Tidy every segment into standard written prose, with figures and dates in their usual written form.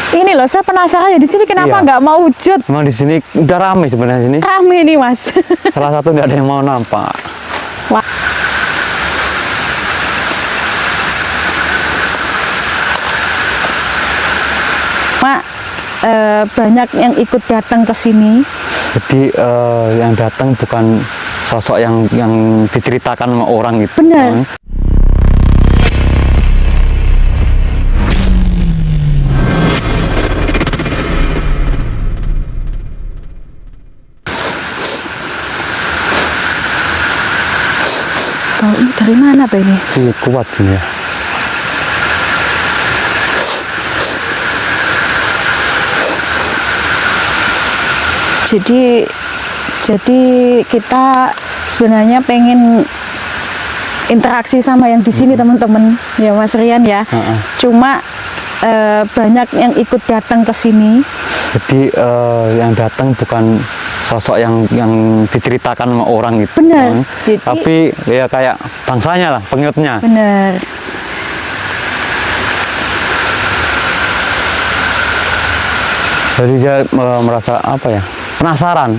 Ini loh, saya penasaran ya di sini kenapa nggak mau wujud? Memang di sini udah ramai sebenarnya sini. Rame nih Mas. Salah satu nggak ada yang mau nampak. Wah. Mak, banyak yang ikut datang ke sini. Jadi yang datang bukan sosok yang diceritakan sama orang gitu. Benar. Oh, ini dari mana Pak ini? Ini kuat ini ya. Jadi kita sebenarnya pengen interaksi sama yang di sini teman-teman ya Mas Rian ya. Cuma banyak yang ikut datang ke sini. Jadi yang datang bukan sosok yang diceritakan sama orang gitu. Benar. Tapi ya kayak bangsanya lah, pengikutnya. Benar. Jadi dia merasa apa ya? Penasaran.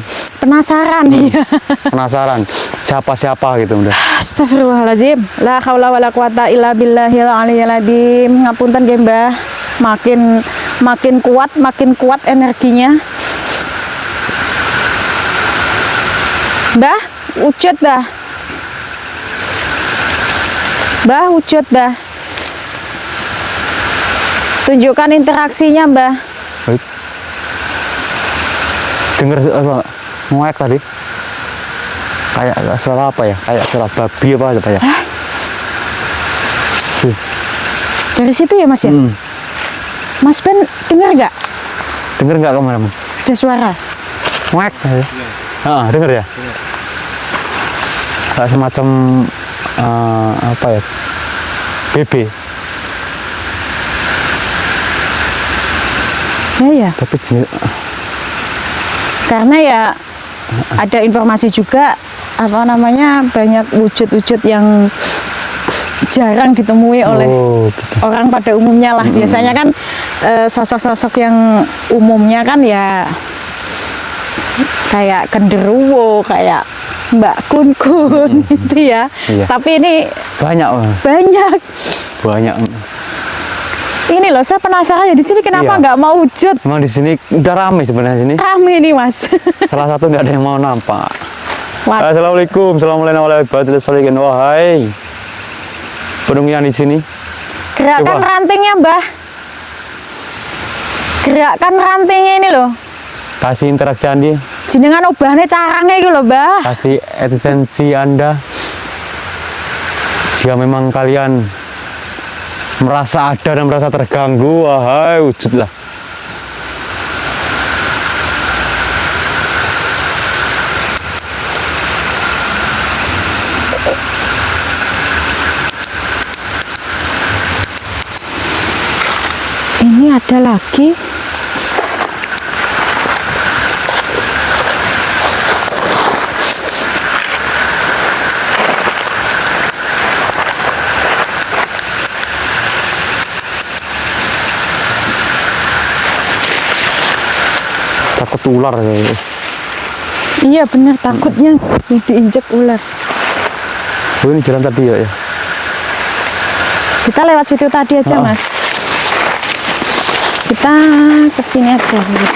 Ya. Penasaran siapa-siapa gitu udah. Astagfirullahaladzim. La haula wala quwata illa billahil aliyyil azim. Ngapunten nggih Mbah. Makin kuat energinya. Mbah, wujud Mbah. Mbah, wujud Mbah. Tunjukkan interaksinya Mbah. Baik. Dengar apa? Ngoek tadi. Kayak suara apa ya? Kayak suara babi apa ya? Hah? Dari situ ya Mas ya? Mas Ben dengar nggak? Dengar nggak kamu? Ada suara. Ngoek. Dengar ya? Kayak semacam apa ya? Bebe. Ya. Tapi karena ya ada informasi juga apa namanya banyak wujud-wujud yang jarang ditemui oleh orang pada umumnya lah. Biasanya kan sosok-sosok yang umumnya kan ya kayak genderuwo, kayak Mbak Kun gitu ya. Iya. Tapi ini banyak. Ini loh, saya penasaran ya di sini kenapa nggak mau wujud? Memang di sini udah ramai sebenarnya sini. Rame nih Mas. Salah satu nggak ada yang mau nampak. Wah. Assalamualaikum, assalamualaikum. Wahai penunggu yang di sini. Gerakan rantingnya Mbah. Gerakan rantingnya ini loh. Kasih interaksi Andi. Jenengan obahnya caranya gitu loh Mbah. Kasih esensi Anda. Jika memang kalian merasa ada dan merasa terganggu, wahai wujudlah. Ini ada lagi. Takut ular ya. Iya benar, takutnya diinjek ular. Oh, ini jalan tadi ya. Kita lewat situ tadi aja Mas. Kita kesini aja gitu.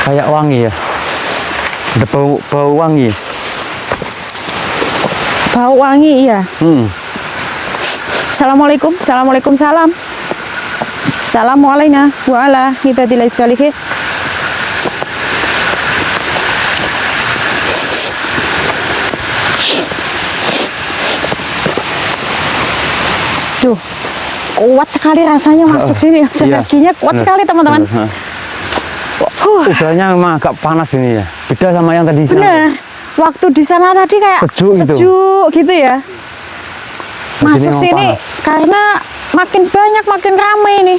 Kayak wangi ya. Ada bau wangi. Bau wangi iya. Assalamualaikum, salam. Assalamualaikum wa ala ibadillah sholihin. Tuh, kuat sekali rasanya masuk sini. Energinya kuat sekali teman-teman. Udaranya memang agak panas ini ya. Beda sama yang tadi. Bener. Waktu di sana tadi kayak sejuk gitu ya. Masuk sini karena makin banyak makin ramai ini.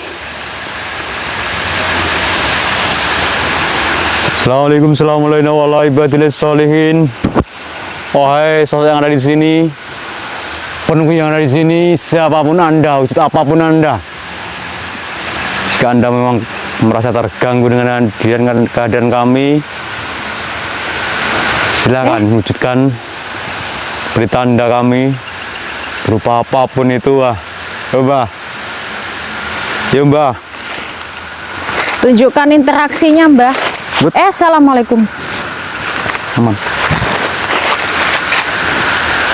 Assalamualaikum warahmatullahi wabarakatuh. Wahai saudara yang ada di sini, penunggu yang ada di sini, siapapun Anda, wujud apapun Anda, jika Anda memang merasa terganggu dengan keadaan kami, silakan wujudkan berita Anda kami berupa apapun itu, coba, ya Mbah. Tunjukkan interaksinya, Mbah. Assalamualaikum. Aman.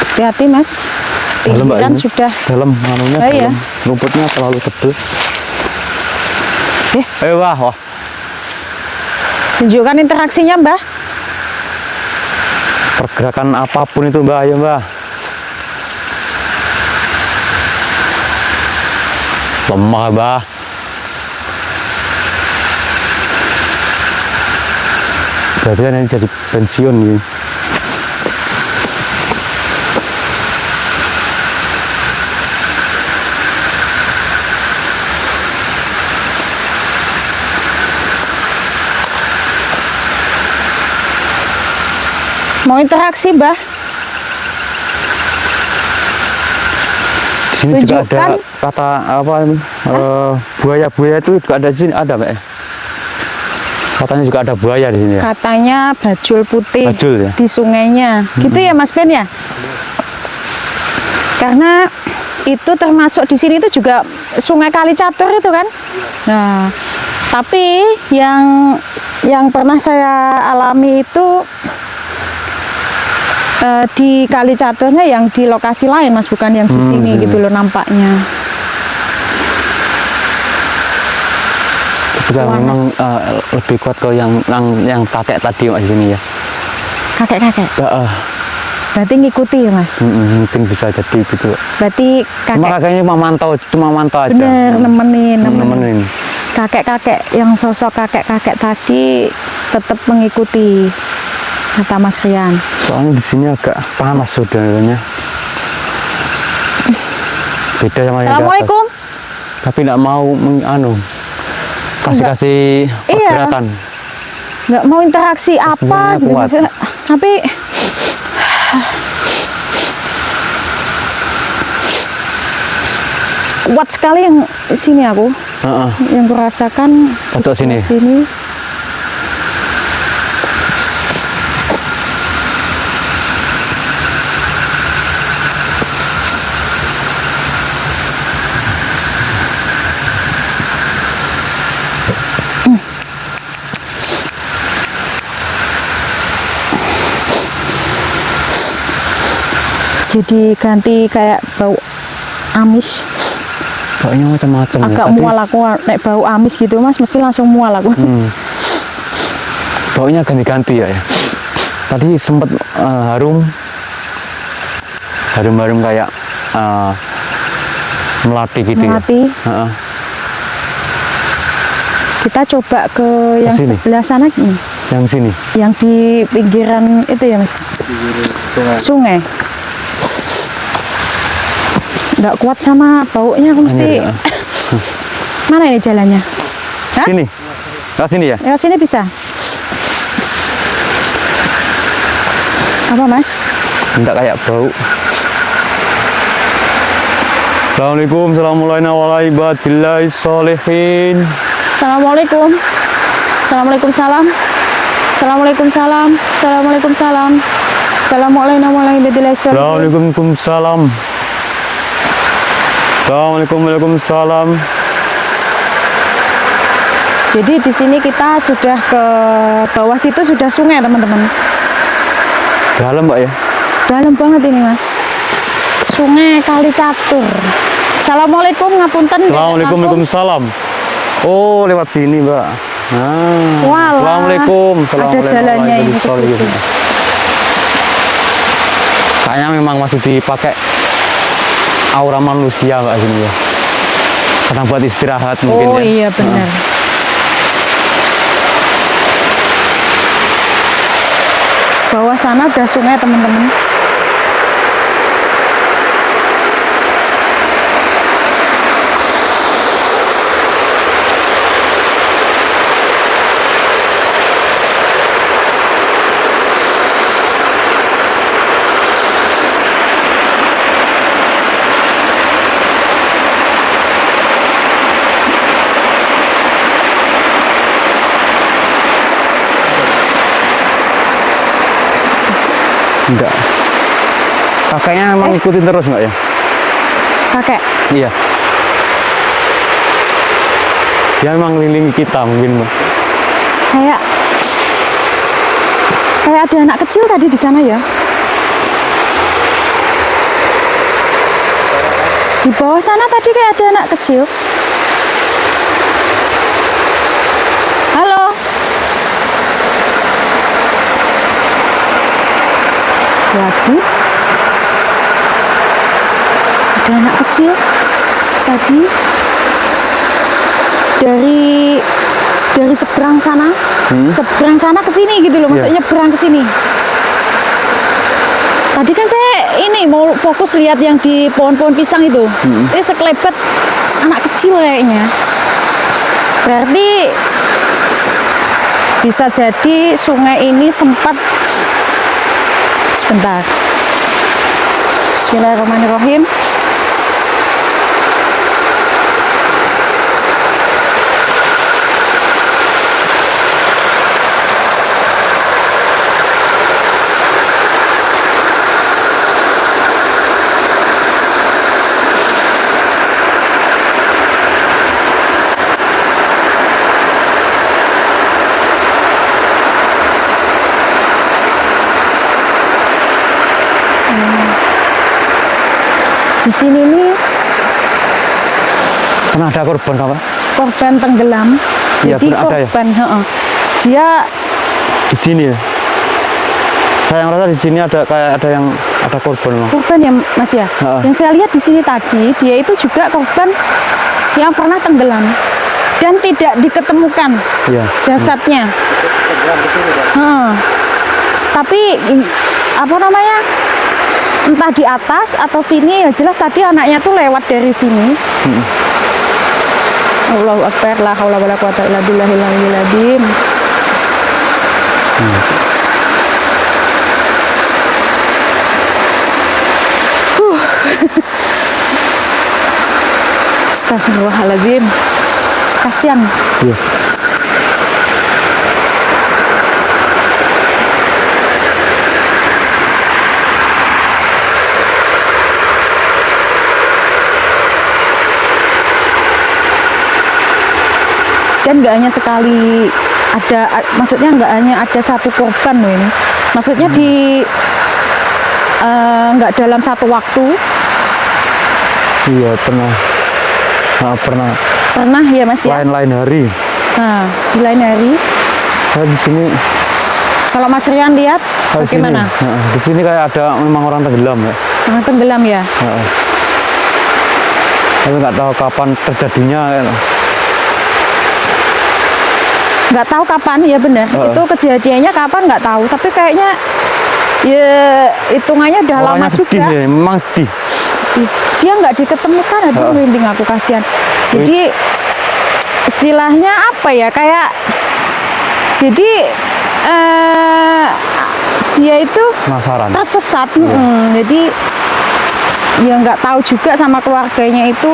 Hati-hati, Mas. Dalam, Mbak, Pinggiran ini. sudah. Dalam, manunya Oh, iya. dalam. Rumputnya terlalu tebal. Wah. Tunjukkan interaksinya, Mbah. Pergerakan apapun itu, Mbah, ya Mbah. Lemah, Mbah. Berarti ini jadi pensiun nih. Mau interaksi, Mbah? Di sini juga Tunjukkan. ada kata apa ini? Buaya-buaya itu juga ada di sini, ada, Mbak. Katanya juga ada buaya di sini ya. Katanya bajul putih Bajul, ya? di sungainya. Gitu ya, Mas Ben ya? Karena itu termasuk di sini itu juga Sungai Kalicatur itu kan. Nah, tapi yang pernah saya alami itu di Kalicaturnya yang di lokasi lain, Mas, bukan yang di sini gitu loh nampaknya. Juga memang lebih kuat ke yang kakek tadi, Mas, di sini ya. Kakek-kakek. Berarti ngikuti ya, Mas. Mungkin bisa jadi gitu. Berarti Cuma kakek. kakeknya cuma mantau aja. Bener, nemenin. Nemenin. Kakek-kakek yang sosok kakek-kakek tadi tetap mengikuti kata Mas Rian. Soalnya di sini agak panas saudaranya. Beda sama yang di atas. Assalamualaikum. Tapi nggak mau kasih pergerakan. Nggak mau interaksi apa sebenarnya gitu. kuat. Tapi kuat sekali yang sini aku. Yang kurasakan Untuk sini. sini. Jadi ganti kayak bau amis. Baunya macam-macam. Agak mual aku nek bau amis gitu, Mas, mesti langsung mual aku. Baunya ganti-ganti ya. Tadi sempat harum kayak melati gitu Melati. ya. Kita coba ke yang sini. sebelah sana nih. Yang sini. Yang di pinggiran itu ya, Mas. Sungai. Nggak kuat sama baunya aku mesti. Ini ada. Mana ini jalannya? Hah? Sini. Ke sini ya. Ya, sini bisa. Apa, Mas? Enggak kayak bau. Assalamualaikum warahmatullahi wabarakatuh. Assalamualaikum. Assalamualaikum salam. Assalamualaikum salam. Assalamualaikum salam. Assalamualaikum warahmatullahi wabarakatuh. Assalamualaikum salam. Waalaikumsalam. Jadi di sini kita sudah ke bawah situ, sudah sungai, teman-teman. Dalam, Mbak ya. Dalam banget ini, Mas. Sungai Kalicatur. Assalamualaikum, ngapunten. Waalaikumsalam. Oh, lewat sini, Mbak. Walah, Assalamualaikum. ada jalannya ini ke situ. Kayaknya memang masih dipakai aura manusia, Mbak, sini ya. Karena buat istirahat mungkin Oh ya. iya, benar. Bawah sana udah sungai, teman-teman. Enggak. Kakeknya emang ngikutin terus nggak ya? Kakek. Iya. Dia emang ngelilingi kita mungkin, Mbak. Kayak ada anak kecil tadi di sana ya. Di bawah sana tadi kayak ada anak kecil. Halo. Lagi. Ada anak kecil tadi dari seberang sana, seberang sana ke sini gitu loh, maksudnya nyebrang ke sini. Tadi kan saya ini mau fokus lihat yang di pohon-pohon pisang itu. Ini sekelebat anak kecil kayaknya. Berarti bisa jadi sungai ini sempat sebentar. Bismillahirrahmanirrahim. Di sini nih Pernah ada korban apa? korban tenggelam. Iya, Jadi ada ya? korban, dia Di sini ya. Saya ngerasa di sini ada kayak ada korban, Bang. korban ya Mas ya. Yang saya lihat di sini tadi, dia itu juga korban yang pernah tenggelam dan tidak diketemukan Iya. jasadnya. Tapi apa namanya? Entah di atas atau sini, ya jelas tadi anaknya tuh lewat dari sini. Allahu Akbar, la haula wala quwata illa billahil aliyyil azim. Astagfirullahaladzim. Kasihan. Iya. Dan nggak hanya sekali maksudnya nggak hanya ada satu korban loh ini. Maksudnya nggak dalam satu waktu. Iya, pernah. Pernah ya Mas ya. Lain-lain hari. Nah, di lain hari. Saya di sini. Kalau Mas Rian lihat bagaimana? Di sini kayak ada memang orang tenggelam ya. Orang tenggelam ya. Tapi nggak tahu kapan terjadinya. Nggak tahu kapan, ya benar. Itu kejadiannya kapan nggak tahu. Tapi kayaknya ya hitungannya udah lama juga. Ya, memang sedih. Dia nggak diketemukan, aduh merinding aku, kasihan. Jadi istilahnya apa ya, kayak jadi dia itu Penasaran. tersesat. Jadi ya nggak tahu juga sama keluarganya itu,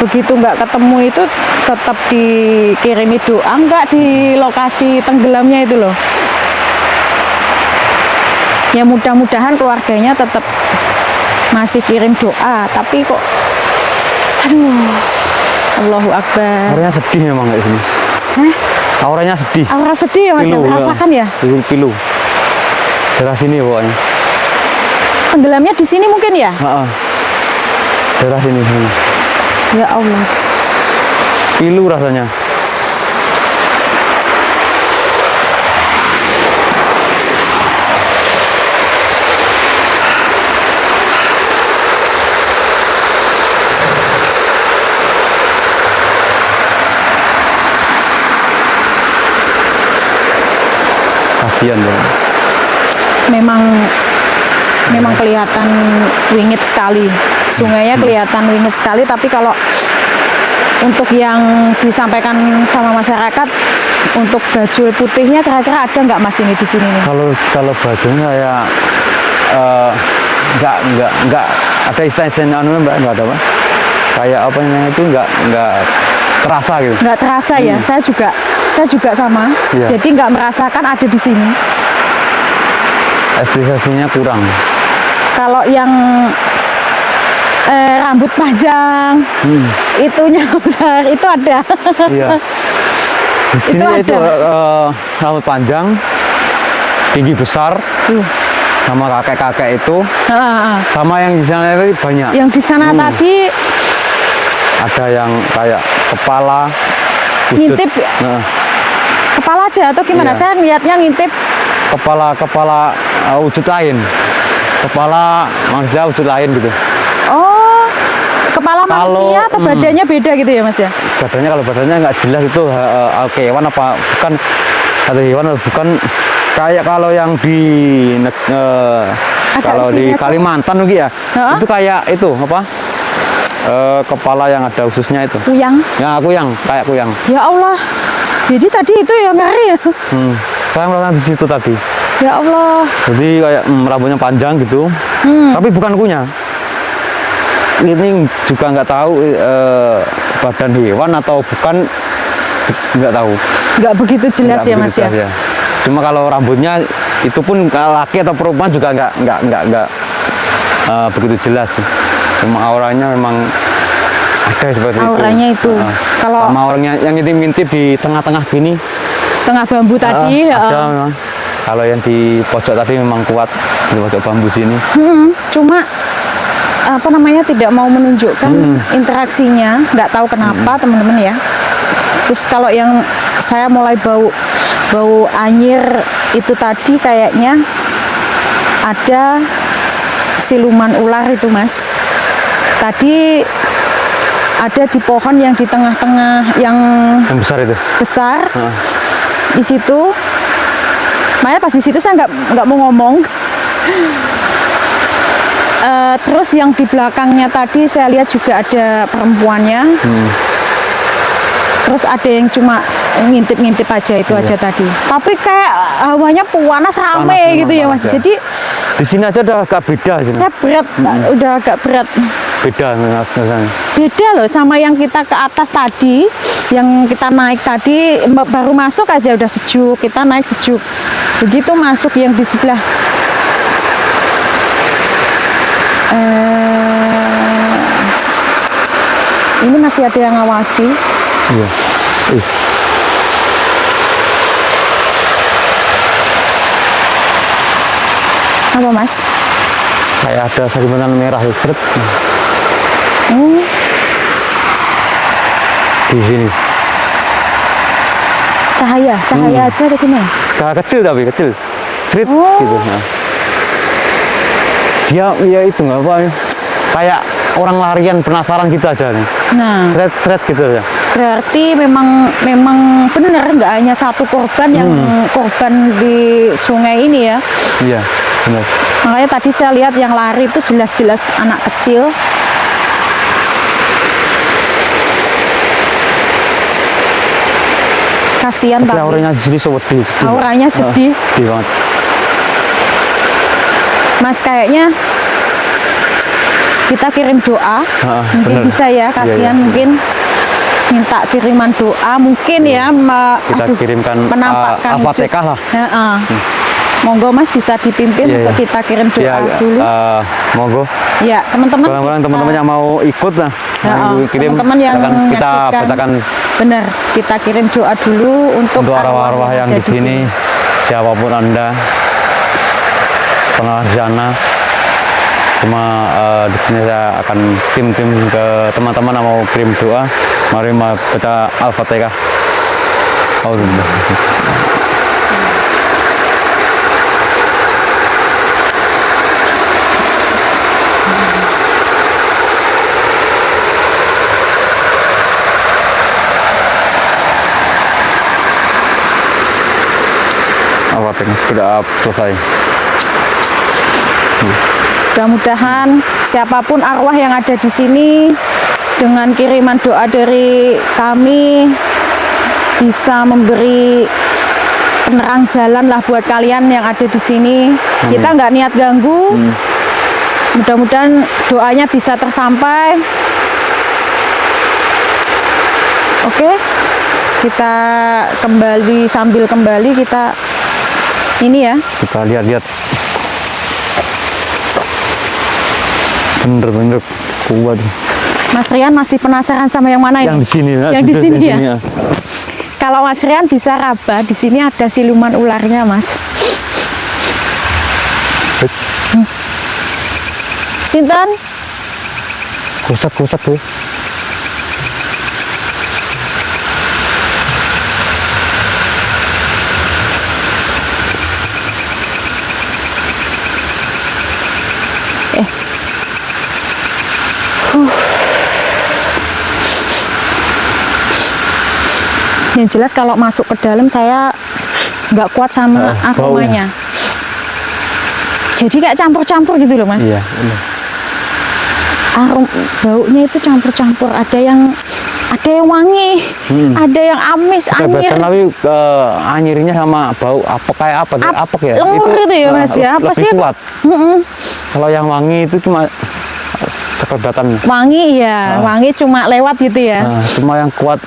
begitu nggak ketemu itu tetap dikirimi doa nggak di lokasi tenggelamnya itu loh. Ya mudah-mudahan keluarganya tetap masih kirim doa, tapi kok aduh, Allahu Akbar. Auranya sedih memang kayak sini. Auranya sedih. Aura sedih ya Mas, Pilu, rasakan ya? Pilu. Daerah sini pokoknya. Tenggelamnya di sini mungkin ya? Daerah sini. Ya Allah. Pilu rasanya. Kasihan ya. Memang kelihatan wingit sekali. Sungainya kelihatan wingit sekali, tapi kalau untuk yang disampaikan sama masyarakat untuk baju putihnya kira-kira ada nggak Mas ini di sini nih? Kalau bajunya ya nggak ada istilah anunya Mbak, nggak ada Pak. Kayak apa namanya itu nggak terasa gitu. Nggak terasa ya. Saya juga sama. Iya. Jadi nggak merasakan ada di sini. estetisasinya kurang. Kalau yang rambut panjang, itunya besar, itu ada. Iya. Di sini itu rambut panjang, tinggi besar, sama kakek-kakek itu, sama yang di sana itu banyak. Yang di sana tadi ada yang kayak kepala, ngintip kepala aja atau gimana? Iya. Saya lihatnya ngintip kepala wujud lain. Kepala manusia wujud lain gitu. oh kepala manusia atau badannya beda gitu ya Mas ya? Badannya, kalau badannya nggak jelas itu hewan apa bukan, atau hewan atau bukan, kayak kalau yang di kalau di kesini aja. Kalimantan mungkin ya, itu kayak itu apa, kepala yang ada ususnya itu. Kuyang. Ya kayak kuyang. Ya Allah. Jadi tadi itu ya ngeri ya. Saya melihat di situ tadi. Ya Allah. Jadi kayak rambutnya panjang gitu, tapi bukan kunyah. Ini juga nggak tahu badan hewan atau bukan, nggak tahu. Nggak begitu jelas Nggak ya Mas begitu ya. jelas, Cuma kalau rambutnya itu pun laki atau perempuan juga nggak begitu jelas. Cuma auranya memang ada seperti Auranya itu. Kalau sama orangnya yang ngintip di tengah-tengah gini, tengah bambu tadi, ada memang. Kalau yang di pojok tadi memang kuat di pojok bambu sini. cuma apa namanya tidak mau menunjukkan interaksinya, nggak tahu kenapa teman-teman ya. Terus kalau yang saya mulai bau anyir itu tadi kayaknya ada siluman ular itu Mas. Tadi ada di pohon yang di tengah-tengah yang besar itu. besar. Di situ, makanya pas di situ saya nggak mau ngomong. Terus yang di belakangnya tadi saya lihat juga ada perempuannya. Terus ada yang cuma ngintip-ngintip aja itu aja tadi. Tapi kayak hawanya panas rame gitu ya Mas. Ya. Jadi Di sini aja udah agak beda sini. saya berat, udah agak berat. Beda rasanya. Beda loh sama yang kita ke atas tadi, yang kita naik tadi baru masuk aja udah sejuk, kita naik sejuk. Begitu masuk yang di sebelah ini masih ada yang ngawasi. Iya. Apa Mas? Kayak ada salinan merah ya, seret. Di sini. Cahaya aja ada gini. Cahaya kecil tapi kecil. Seret Oh. gitu. Nah. Dia ya itu nggak apa ya. Kayak orang larian penasaran gitu aja nih. Nah, Seret gitu ya. berarti memang benar nggak hanya satu korban yang korban di sungai ini ya. Iya, benar. Makanya tadi saya lihat yang lari itu jelas-jelas anak kecil. Kasihan Tapi Pak. auranya di sini sedih. Auranya sedih. Sedih banget. Mas kayaknya kita kirim doa. Mungkin bener. bisa ya, kasihan mungkin minta kiriman doa mungkin ya. Kita kirimkan menampakkan Al-Fatihah lah. Monggo Mas bisa dipimpin untuk kita kirim doa dulu. Monggo. Ya, teman-teman. Teman-teman yang mau ikut nah, kirim, teman-teman yang kita menyaksikan. bacakan Benar, kita kirim doa dulu untuk arwah-arwah yang ada di sini, siapapun Anda, pernah di sana. Cuma di sini saya akan tim ke teman-teman yang mau kirim doa. Mari baca Al-Fatihah. Al-Fatihah sudah selesai. Mudah-mudahan siapapun arwah yang ada di sini dengan kiriman doa dari kami bisa memberi penerang jalan lah buat kalian yang ada di sini. Kita nggak niat ganggu. Mudah-mudahan doanya bisa tersampai. Oke, kita kembali sambil kembali kita ini ya. Kita lihat-lihat Bener-bener kuat. Mas Rian masih penasaran sama yang mana Yang ini? di sini, Mas. Yang di sini ya. ya. Kalau Mas Rian bisa raba, di sini ada siluman ularnya, Mas. Sinten? Rusak tuh. Yang jelas kalau masuk ke dalam saya nggak kuat sama aromanya. Jadi kayak campur-campur gitu loh, Mas. Iya, bener. Baunya itu campur-campur. Ada yang wangi, ada yang amis, anyir. Tapi anyirnya sama bau apek kayak apa? Apek ya? Lengur itu ya, Mas ya. Apa lebih sih? kuat. Kalau yang wangi itu cuma sekedatan. Wangi ya, wangi cuma lewat gitu ya. Cuma yang kuat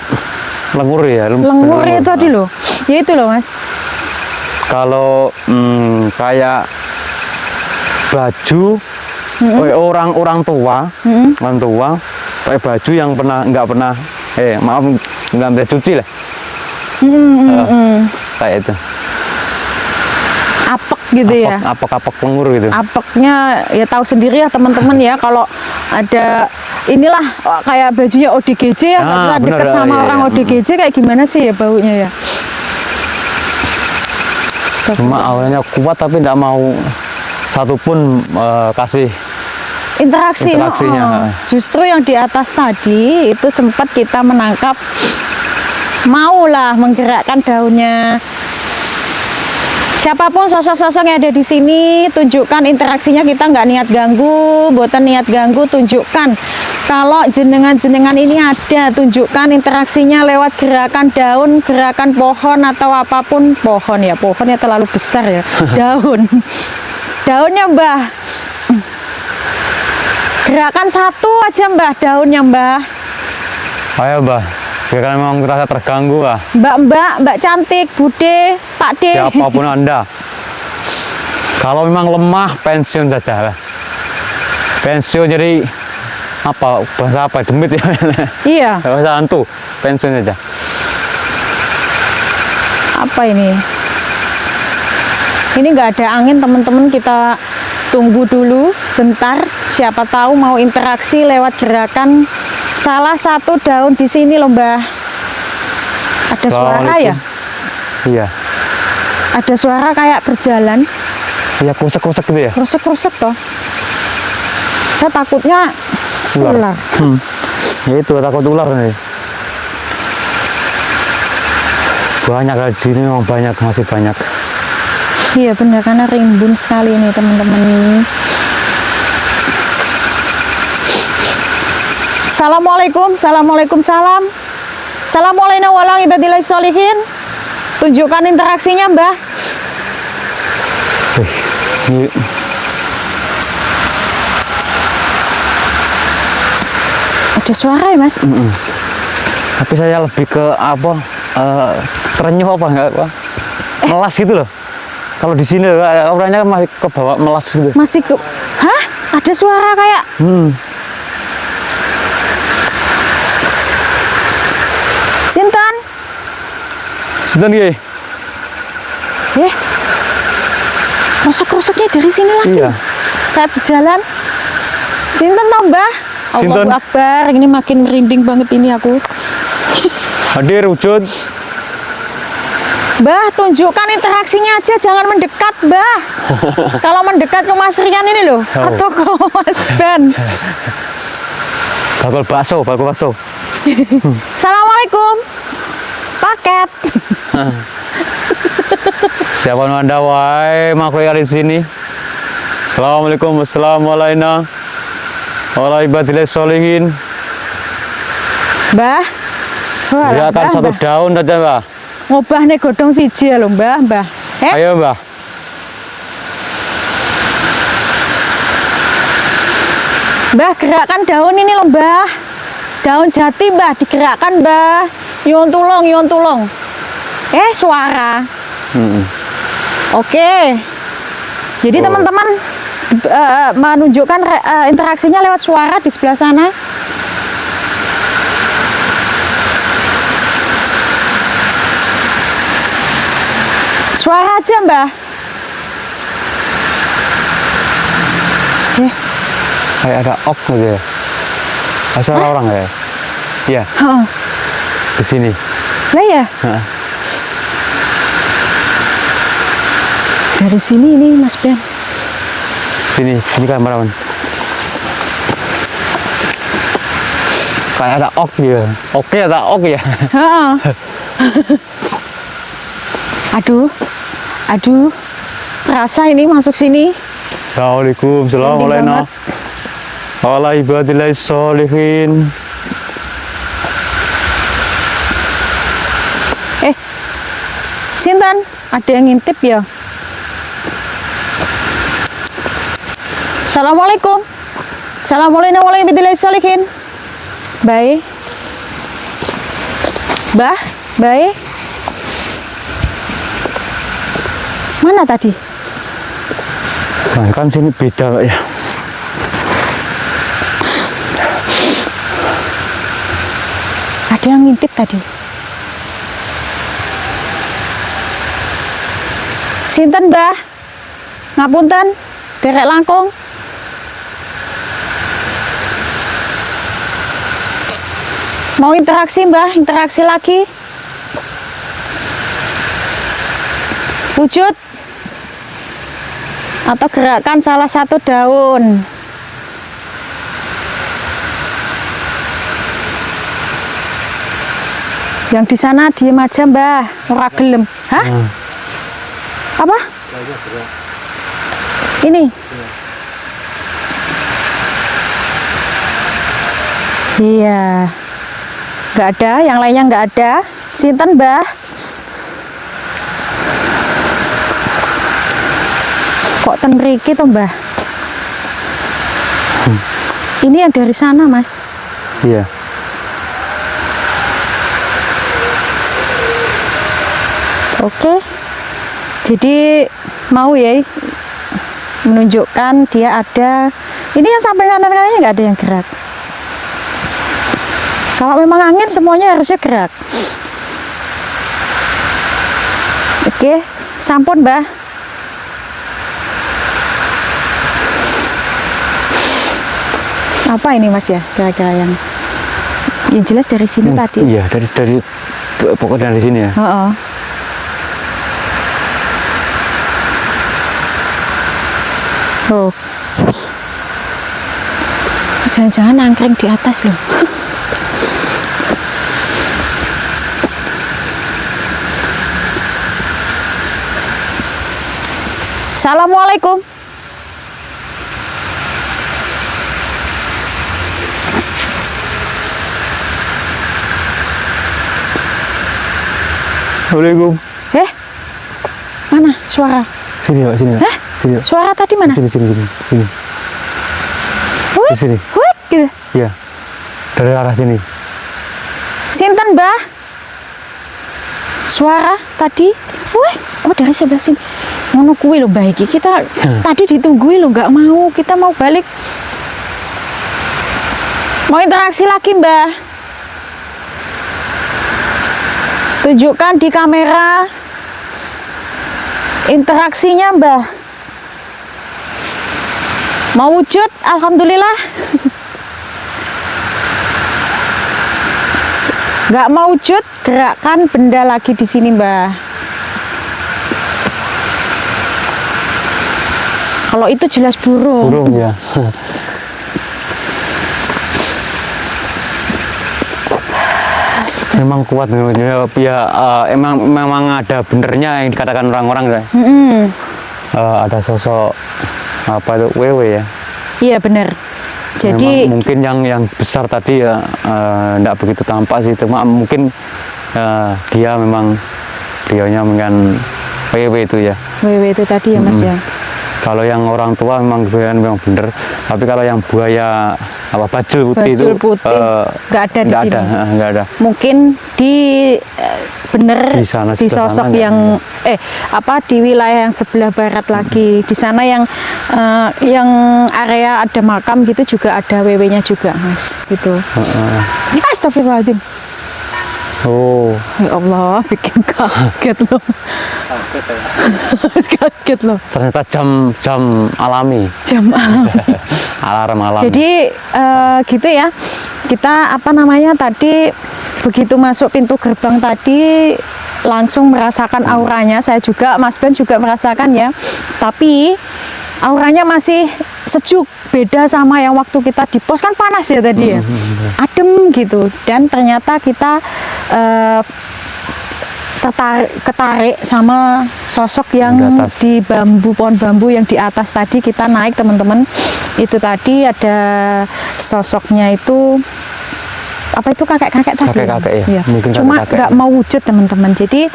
lengur ya. Lengur itu tadi loh. Ya itu loh, Mas. Kalau kayak baju orang tua pakai baju yang nggak pernah nggak bisa cuci lah. Kayak itu. Apek gitu ya. Apek lengur gitu. Apeknya ya tahu sendiri ya teman-teman ya, kalau ada inilah kayak bajunya ODGJ ya, dekat sama orang ODGJ kayak gimana sih ya baunya ya. Cuma awalnya kuat tapi tidak mau satupun kasih interaksinya. Justru yang di atas tadi itu sempat kita menangkap, maulah menggerakkan daunnya. Siapapun sosok-sosok yang ada di sini, tunjukkan interaksinya. Kita nggak niat ganggu, boten niat ganggu, tunjukkan. Kalau jenengan-jenengan ini ada, tunjukkan interaksinya lewat gerakan daun, gerakan pohon atau apapun. Pohonnya terlalu besar ya. Daunnya Mbah. Gerakan satu aja Mbah, daunnya Mbah. Ayo Mbah, jika memang terasa terganggu Mbah. Mbak cantik, Bude, Pak D. Siapapun Anda. Kalau memang lemah, pensiun saja lah. Pensiun jadi bahasa apa? Demit ya? Iya. Bahasa hantu, pensiun saja. Apa ini? Ini nggak ada angin teman-teman, kita tunggu dulu sebentar. Siapa tahu mau interaksi lewat gerakan salah satu daun di sini loh Mbah. Ada suara ya? Iya. Ada suara kayak berjalan. Iya, krusek-krusek gitu ya? Krusek-krusek toh. Saya takutnya ular. Ya itu takut ular nih. Banyak di sini, memang banyak, masih banyak. Iya benar, karena rimbun sekali nih teman-teman. Assalamualaikum, salam. Assalamualaikum warahmatullahi wabarakatuh. Tunjukkan interaksinya Mbah. Ini ada suara ya Mas? Tapi saya lebih ke terenyuh enggak melas gitu loh. Kalau di sini orangnya masih ke bawah melas gitu. Masih ke, hah? Ada suara kayak Sinten nggih. Krusek-kruseknya dari sini lagi. Iya. Kayak berjalan. Sinten toh Mbah? Allahu Akbar, ini makin merinding banget ini aku. Hadir wujud. Mbah, tunjukkan interaksinya aja, jangan mendekat, Mbah. Kalau mendekat ke Mas Rian ini loh, atau ke Mas Ben. Bakul bakso. Assalamualaikum. Paket. Siapa Anda wahai makhluk yang di sini? Assalamualaikum warahmatullahi wabarakatuh. Mbah. Gerakan satu daun saja, Mbah. Ngobah nih godong siji ya lho, Mbah. Ayo, Mbah. Mbah, gerakkan daun ini loh, Mbah. Daun jati, Mbah, digerakkan, Mbah. Nyuwun tulung. Suara. Oke. Jadi teman-teman menunjukkan interaksinya lewat suara di sebelah sana. Suara aja, Mbah. Kayak ada ok gitu ya. Suara orang ya? Iya. Di sini. Lah ya. Dari sini ini Mas Ben. Sini kameramen. Kayak ada ok gitu. Oke, ada ok ya. Aduh. Rasa ini masuk sini. Assalamualaikum, assalamualaikum. Ala ibadillah sholihin. Sinten? Ada yang ngintip ya? Assalamualaikum. Assalamualaikum warahmatullahi wabarakatuh. Baik. Mbah, baik. Mana tadi? Nah, kan sini beda Pak, ya. Ada yang ngintip tadi. Sinten, Mbah? Ngapunten, derek langkung. Mau interaksi, Mbah? Interaksi lagi. Wujud atau gerakan salah satu daun. Yang di sana diem aja, Mbah. Ora gelem. Hah? Apa? Ini. Iya. Nggak ada, yang lainnya nggak ada. Sinten, Mbah? Kok ten mriki to, Mbah? Ini yang dari sana, Mas. Iya. Oke. Jadi mau ya menunjukkan dia ada. Ini yang sampai kanan-kanannya nggak ada yang gerak. Kalau memang angin semuanya harusnya gerak. Oke, sampun, Mbah. Apa ini, Mas, ya kira-kira yang jelas dari sini tadi? Iya, dari pokoknya dari sini ya. Oh, jangan-jangan angkring di atas loh. Assalamualaikum. Assalamualaikum. Mana suara? Sini, Pak, sini. Sini. Suara tadi mana? Sini. Wih, Sini. wih, gitu. Iya. Dari arah sini. Sinten, Mbah? Suara tadi? Wih, oh dari sebelah sini. Ngono kuwi lho, Mbah, iki kita tadi ditungguin lho, nggak mau. Kita mau balik. Mau interaksi lagi, Mbah. Tunjukkan di kamera interaksinya, Mbah. Mau wujud? Alhamdulillah. Nggak mau wujud, gerakkan benda lagi di sini, Mbah. Kalau itu jelas burung. Burung ya. Memang kuat ya, memang ada benernya yang dikatakan orang-orang ya. Ada sosok apa itu wewe ya. Iya benar. Jadi memang mungkin yang besar tadi ya enggak begitu tampak sih, cuma mungkin beliaunya dengan wewe itu ya. Wewe itu tadi ya, Mas ya. Kalau yang orang tua memang bener, tapi kalau yang buaya apa bajul putih itu nggak ada di sini. Nggak ada. Mungkin di bener Di sana di sebelah sosok sana yang di wilayah yang sebelah barat lagi. Di sana yang area ada makam gitu juga ada WW-nya juga, Mas. Gitu. Astagfirullahaladzim. Oh, Ya Allah, bikin kaget loh. Kaget loh. ternyata jam alami, Jam alam. alarm alami. Jadi gitu ya. Kita tadi begitu masuk pintu gerbang tadi langsung merasakan auranya. Saya juga, Mas Ben juga merasakan ya. Tapi auranya masih sejuk, beda sama yang waktu kita di pos kan panas ya tadi ya. Adem gitu. Dan ternyata kita ketarik sama sosok yang di pohon bambu yang di atas tadi. Kita naik teman-teman, itu tadi ada sosoknya itu apa itu kakek-kakek tadi ya? Mungkin cuma nggak mau wujud teman-teman. Jadi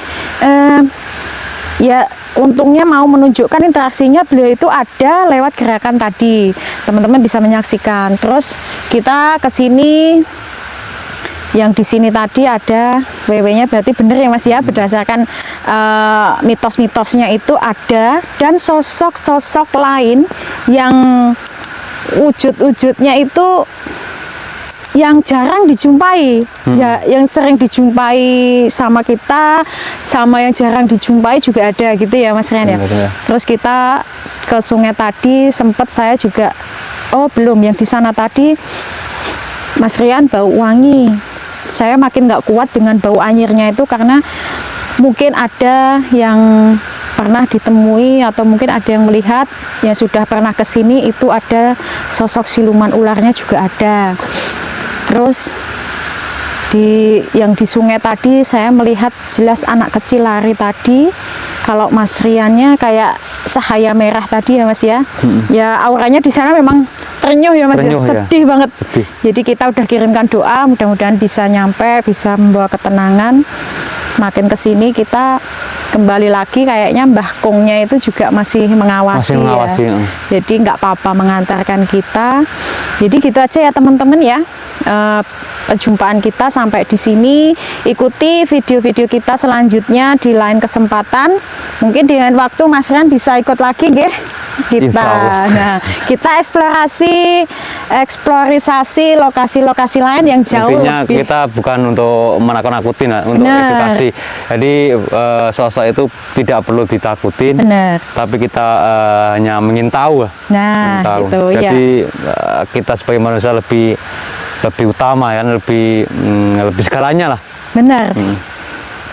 ya untungnya mau menunjukkan interaksinya, beliau itu ada lewat gerakan tadi, teman-teman bisa menyaksikan. Terus kita ke sini, yang di sini tadi ada WW-nya, berarti bener ya Mas ya, berdasarkan mitos-mitosnya itu ada. Dan sosok-sosok lain yang wujud-wujudnya itu yang jarang dijumpai, ya, yang sering dijumpai sama kita, sama yang jarang dijumpai juga ada gitu ya Mas Rian ya. Terus kita ke sungai tadi sempat saya juga, belum, yang di sana tadi Mas Rian bau wangi. Saya makin nggak kuat dengan bau anyirnya itu karena mungkin ada yang pernah ditemui atau mungkin ada yang melihat yang sudah pernah ke sini, itu ada sosok siluman ularnya juga ada. Terus yang di sungai tadi saya melihat jelas anak kecil lari tadi. Kalau Mas Riannya kayak cahaya merah tadi ya Mas ya. Ya auranya di sana memang terenyuh ya Mas, sedih banget. Sedih. Jadi kita udah kirimkan doa, mudah-mudahan bisa nyampe, bisa membawa ketenangan. Makin kesini kita kembali lagi, kayaknya Mbah Kongnya itu juga masih mengawasi, ya. Jadi nggak apa-apa mengantarkan kita. Jadi gitu aja ya teman-teman ya. Perjumpaan kita sampai di sini. Ikuti video-video kita selanjutnya di lain kesempatan. Mungkin di lain waktu Mas Rian bisa ikut lagi nggih kita. Nah, kita eksplorisasi lokasi-lokasi lain yang jauh. Intinya lebih. kita bukan untuk menakut-nakutin, untuk edukasi. Jadi sosok itu tidak perlu ditakutin. Benar. Tapi kita hanya ingin tahu. Nah, gitu ya. Jadi kita sebagai manusia lebih utama kan, lebih segalanya lah. Benar.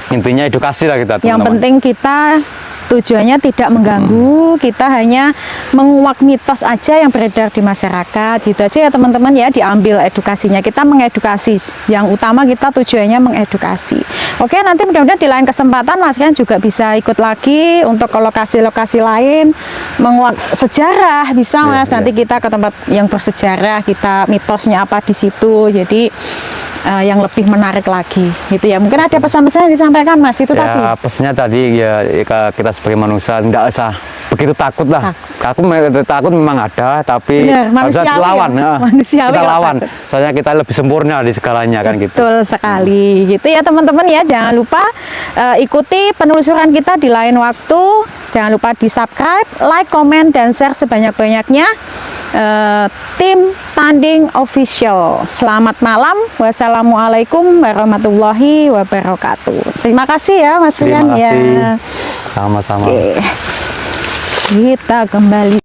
Intinya edukasi lah kita, teman-teman. Yang penting kita tujuannya tidak mengganggu, kita hanya menguak mitos aja yang beredar di masyarakat, gitu aja ya teman-teman ya, diambil edukasinya, kita mengedukasi, yang utama kita tujuannya mengedukasi. Oke, nanti mudah-mudahan di lain kesempatan Mas Rian juga bisa ikut lagi untuk ke lokasi-lokasi lain, menguak sejarah bisa Mas, nanti kita ke tempat yang bersejarah, kita mitosnya apa di situ, jadi yang lebih menarik lagi gitu ya. Mungkin ada pesan-pesan yang disampaikan Mas itu tadi. Ya pesannya tadi ya, kita sebagai manusia nggak usah begitu takut lah. Takut memang ada, tapi harus lawan. Manusiawi kita lawan. Soalnya kita lebih sempurna di segalanya kan gitu. Betul sekali gitu ya teman-teman ya. Jangan lupa ikuti penelusuran kita di lain waktu. Jangan lupa di subscribe, like, komen, dan share sebanyak-banyaknya. Tim Tanding Official. Selamat malam. Wassalamualaikum warahmatullahi wabarakatuh. Terima kasih ya Mas Rian ya. Sama-sama. Kita kembali.